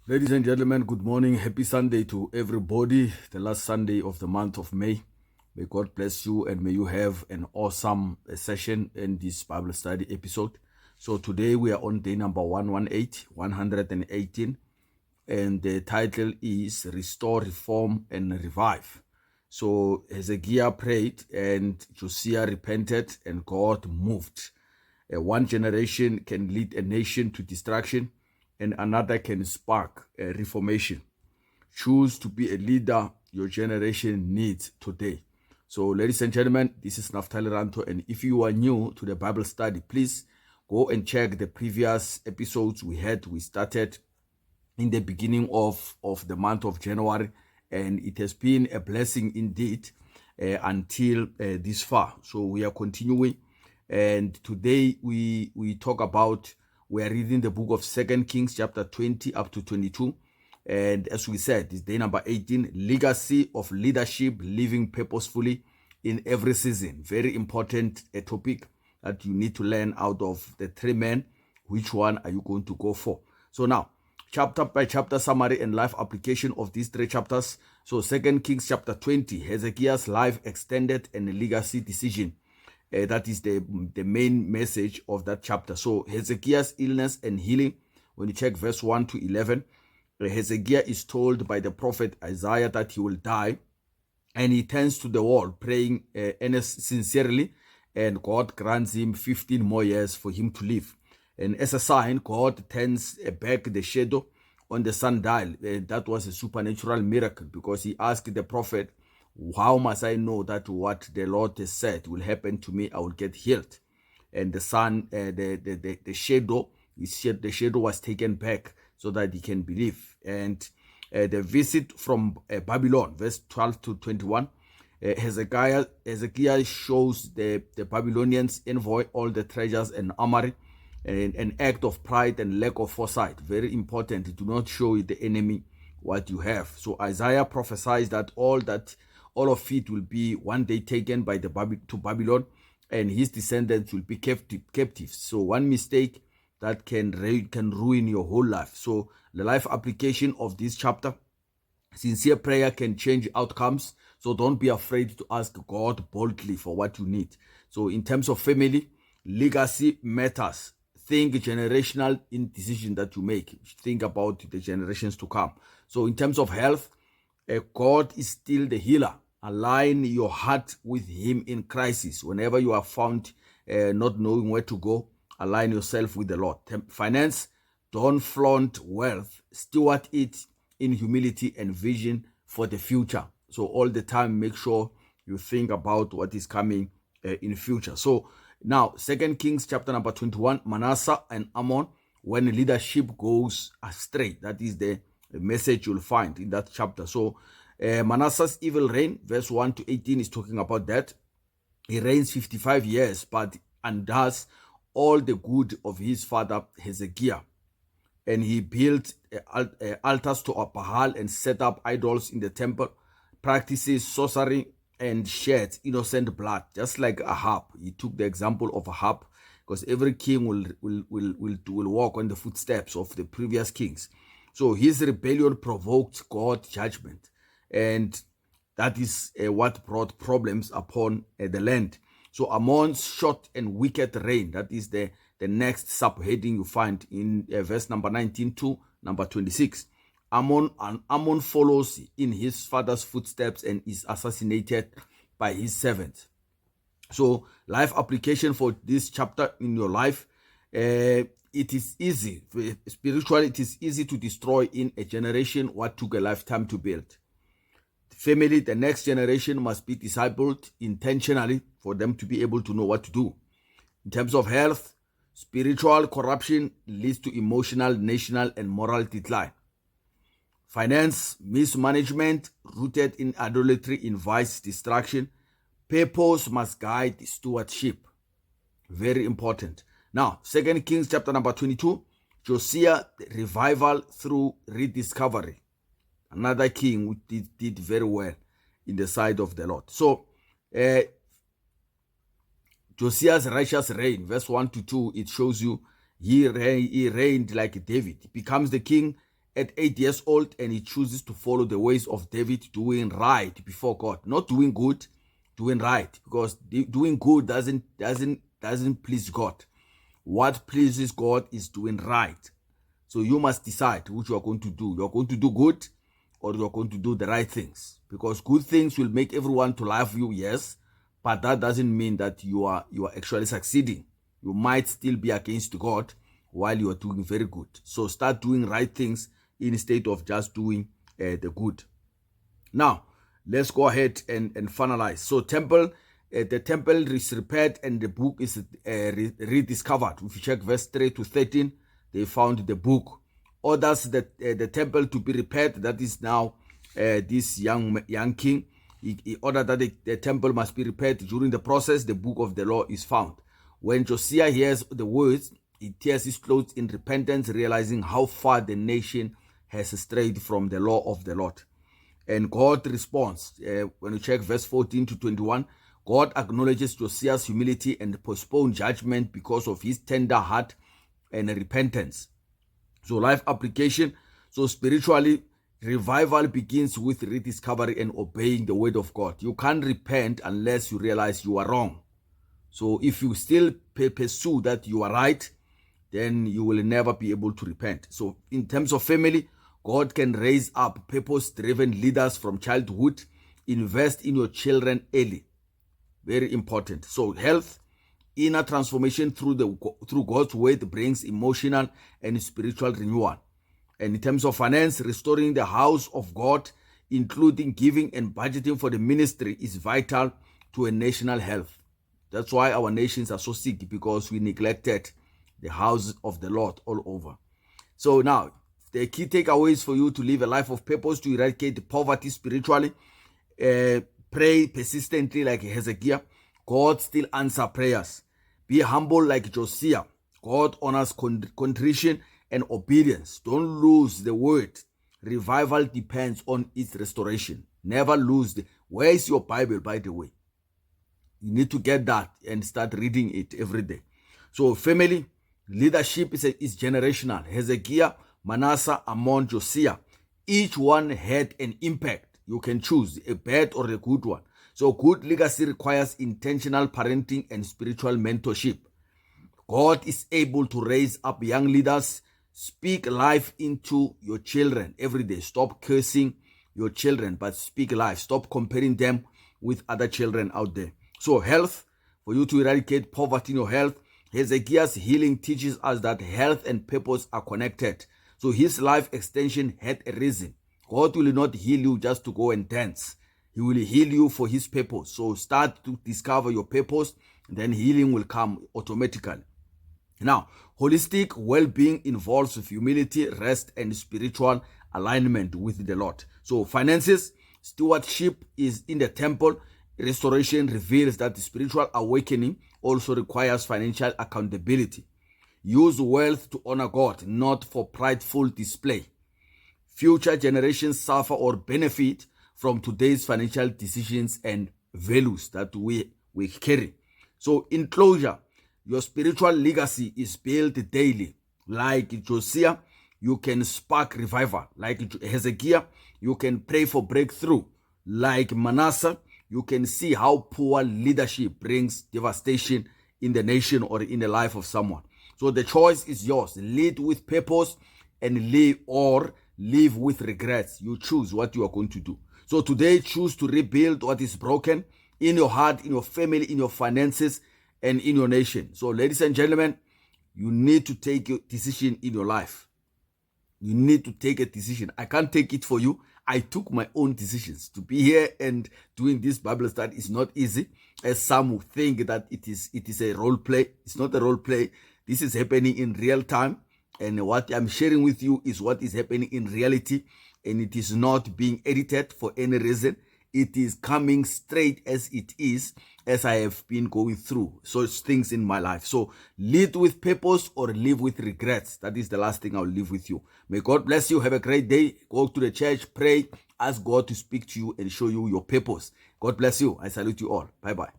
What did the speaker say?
Ladies and gentlemen, good morning. Happy Sunday to everybody. The last Sunday of the month of May. May God bless you and may you have an awesome session in this Bible study episode. So today we are on day number 118, and the title is Restore, Reform, and Revive. So Hezekiah prayed and Josiah repented and God moved. One generation can lead a nation to destruction and another can spark a reformation. Choose to be a leader your generation needs today. So ladies and gentlemen, this is Naftaly Rantho, and if you are new to the Bible study, please go and check the previous episodes we had. We started in the beginning of the month of January, and it has been a blessing indeed until this far. So we are continuing, and today we talk about, we are reading the book of 2 Kings chapter 20 up to 22. And as we said, it's day number 18, legacy of leadership, living purposefully in every season. Very important topic that you need to learn out of the three men. Which one are you going to go for? So now, chapter by chapter summary and life application of these three chapters. So 2 Kings chapter 20, Hezekiah's life extended and legacy decision. That is the main message of that chapter. So Hezekiah's illness and healing, when you check verse 1 to 11, Hezekiah is told by the prophet Isaiah that he will die, and he turns to the wall praying sincerely, and God grants him 15 more years for him to live. And as a sign, God turns back the shadow on the sundial. That was a supernatural miracle, because he asked the prophet, how must I know that what the Lord has said will happen to me? I will get healed. And the sun, the shadow was taken back so that he can believe. And the visit from Babylon, verse 12 to 21, Hezekiah shows the Babylonians envoy all the treasures and armory, an act of pride and lack of foresight. Very important. Do not show the enemy what you have. So Isaiah prophesies that all of it will be one day taken to Babylon, and his descendants will be captives. So one mistake that can ruin your whole life. So the life application of this chapter: sincere prayer can change outcomes. So don't be afraid to ask God boldly for what you need. So in terms of family, legacy matters. Think generational in decision that you make. Think about the generations to come. So in terms of health, God is still the healer. Align your heart with him in crisis. Whenever you are found not knowing where to go, align yourself with the Lord. Finance, don't flaunt wealth. Steward it in humility and vision for the future. So all the time, make sure you think about what is coming in future. So now, 2 Kings chapter number 21, Manasseh and Ammon, when leadership goes astray. That is the message you'll find in that chapter. So Manasseh's evil reign, verse 1 to 18, is talking about that. He reigns 55 years, but undoes all the good of his father Hezekiah. And he built altars to Baal and set up idols in the temple, practices sorcery, and shed innocent blood, just like Ahab. He took the example of Ahab, because every king will walk on the footsteps of the previous kings. So his rebellion provoked God's judgment, and that is what brought problems upon the land. So Ammon's short and wicked reign, that is the next subheading you find in verse number 19 to number 26. Ammon follows in his father's footsteps and is assassinated by his servants. So life application for this chapter in your life: it is easy, spiritually it is easy to destroy in a generation what took a lifetime to build. Family, the next generation must be discipled intentionally for them to be able to know what to do. In terms of health, spiritual corruption leads to emotional, national, and moral decline. Finance, mismanagement rooted in idolatry invites distraction. Purpose must guide stewardship. Very important. Now, 2 Kings chapter number 22, Josiah, revival through rediscovery. Another king who did very well in the sight of the Lord. So, Josiah's righteous reign, verse 1 to 2, it shows you he reigned like David. He becomes the king at 8 years old, and he chooses to follow the ways of David, doing right before God, not doing good, doing right, because doing good doesn't please God. What pleases God is doing right. So you must decide which you are going to do. You are going to do good, or you are going to do the right things, because good things will make everyone to love you, yes, but that doesn't mean that you are actually succeeding. You might still be against God while you are doing very good. So start doing right things instead of just doing the good. Now, let's go ahead and finalize. So the temple is repaired and the book is rediscovered. If you check verse 3 to 13, they found the book. Orders the temple to be repaired. That is now this young king. He ordered that the temple must be repaired. During the process, the book of the law is found. When Josiah hears the words, he tears his clothes in repentance, realizing how far the nation has strayed from the law of the Lord. And God responds. When you check verse 14 to 21, God acknowledges Josiah's humility and postpones judgment because of his tender heart and repentance. So life application. So spiritually, revival begins with rediscovery and obeying the word of God. You can't repent unless you realize you are wrong. So if you still pursue that you are right, then you will never be able to repent. So in terms of family, God can raise up purpose-driven leaders from childhood. Invest in your children early. Very important. So health, inner transformation through God's word brings emotional and spiritual renewal. And in terms of finance, restoring the house of God, including giving and budgeting for the ministry, is vital to a national health. That's why our nations are so sick, because we neglected the house of the Lord all over. So now, the key takeaways for you to live a life of purpose, to eradicate poverty spiritually, pray persistently like Hezekiah. God still answers prayers. Be humble like Josiah. God honors contrition and obedience. Don't lose the word. Revival depends on its restoration. Never lose where is your Bible, by the way? You need to get that and start reading it every day. So family, leadership is generational. Hezekiah, Manasseh, Ammon, Josiah, each one had an impact. You can choose a bad or a good one. So good legacy requires intentional parenting and spiritual mentorship. God is able to raise up young leaders. Speak life into your children every day. Stop cursing your children, but speak life. Stop comparing them with other children out there. So health, for you to eradicate poverty in your health. Hezekiah's healing teaches us that health and purpose are connected. So his life extension had a reason. God will not heal you just to go and dance. He will heal you for his purpose. So start to discover your purpose, then healing will come automatically. Now, holistic well-being involves humility, rest, and spiritual alignment with the Lord. So finances, stewardship is in the temple. Restoration reveals that the spiritual awakening also requires financial accountability. Use wealth to honor God, not for prideful display. Future generations suffer or benefit from today's financial decisions and values that we carry. So in closure, your spiritual legacy is built daily. Like Josiah, you can spark revival. Like Hezekiah, you can pray for breakthrough. Like Manasseh, you can see how poor leadership brings devastation in the nation or in the life of someone. So the choice is yours. Lead with purpose and live with regrets. You choose what you are going to do. So today, choose to rebuild what is broken in your heart, in your family, in your finances, and in your nation. So ladies and gentlemen, you need to take a decision in your life. You need to take a decision. I can't take it for you. I took my own decisions. To be here and doing this Bible study is not easy, as some would think that it is a role play. It's not a role play. This is happening in real time. And what I'm sharing with you is what is happening in reality. And it is not being edited for any reason. It is coming straight as it is, as I have been going through such things in my life. So lead with purpose or live with regrets. That is the last thing I'll leave with you. May God bless you. Have a great day. Go to the church, pray, ask God to speak to you and show you your purpose. God bless you. I salute you all. Bye-bye.